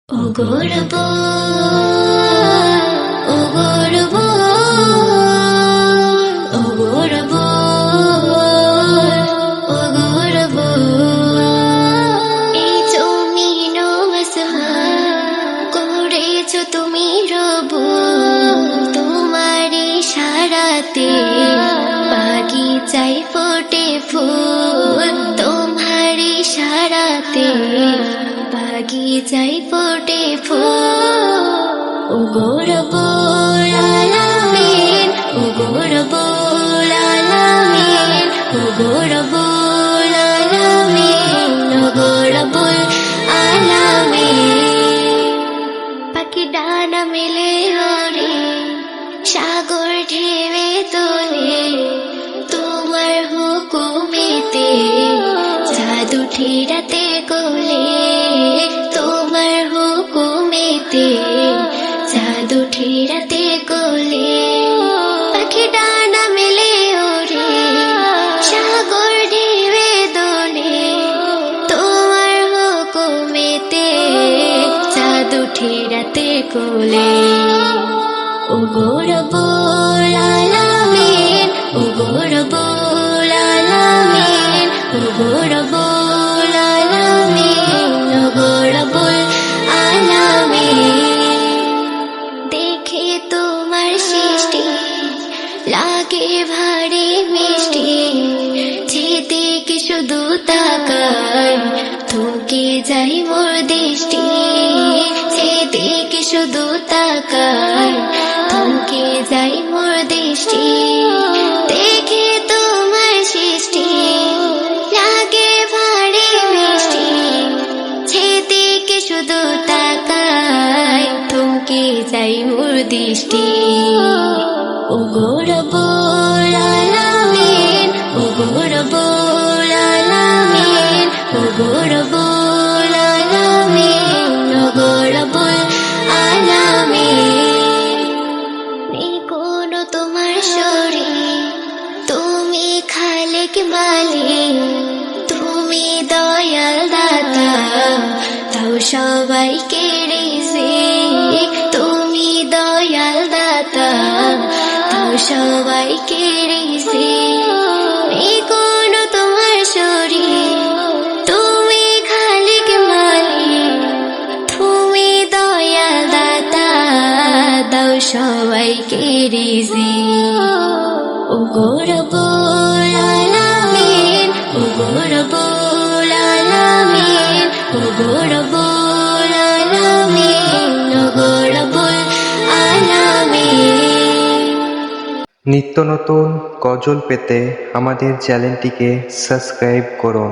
ওগরবো ওগরবো ওগরবো ওগরবো এই জমিন আসমান করেছো তুমি রবু তোমার ইশারাতে বাগিচায় ফোটে ফুল তোমার ইশারাতে বাগিচায় ফোটে ফুল ওগরবুল আলামিন ওগরবুল আলামিন ওগরবুল আলামিন ওগরবুল আলামিন পাখি ডানা মেলে ওরে সাগর ঢেউে তোলে তোমার হুকুমেতে চাঁদ উঠে রাতে কোলে তোমার হুকুমেতে চাঁদ উঠে রাতে কোলে পাখি ডানা মেলে ওরে সাগর ঢেউে দোলে তোমার হুকুমেতে চাঁদ উঠে রাতে কোলে ওগরবুল আলামিন ওগরবুল আলামিন ওগরবুল আলামিন ওগরবুল আলামিন দেখে তোমার সৃষ্টি লাগে ভারী মিষ্টি যেদিকে শুধু তাকাই থমকে যাই মোর দৃষ্টি যেদিকে শুধু তাকাই থমকে যাই মোর দৃষ্টি দেখে তোমার সৃষ্টি লাগে ভারী মিষ্টি যেদিকে শুধু তাকাই থমকে যাই মোর দৃষ্টি ওগরবুল আলামিন ওগরবুল আলামিন ওগরবুল আলামিন ওগরবুল আলামিন কোনো তোমার শরীর তুমি খালেক মালিক তুমি দয়াল দাতা দাও সবাইকে রিজিক তুমি দয়াল দাতা দাও সবাইকে রিজিক কোনো তোমার শরীর তুমি খালেক মালিক তুমি দয়াল দাতা দাও সবাইকে রিজিক ওগরবুল আলামিন ওগরবুল আলামিন ওগরবুল আলামিন ওগরবুল আলামিন। নিত্য নতুন গজল পেতে আমাদের চ্যানেলটিকে সাবস্ক্রাইব করুন।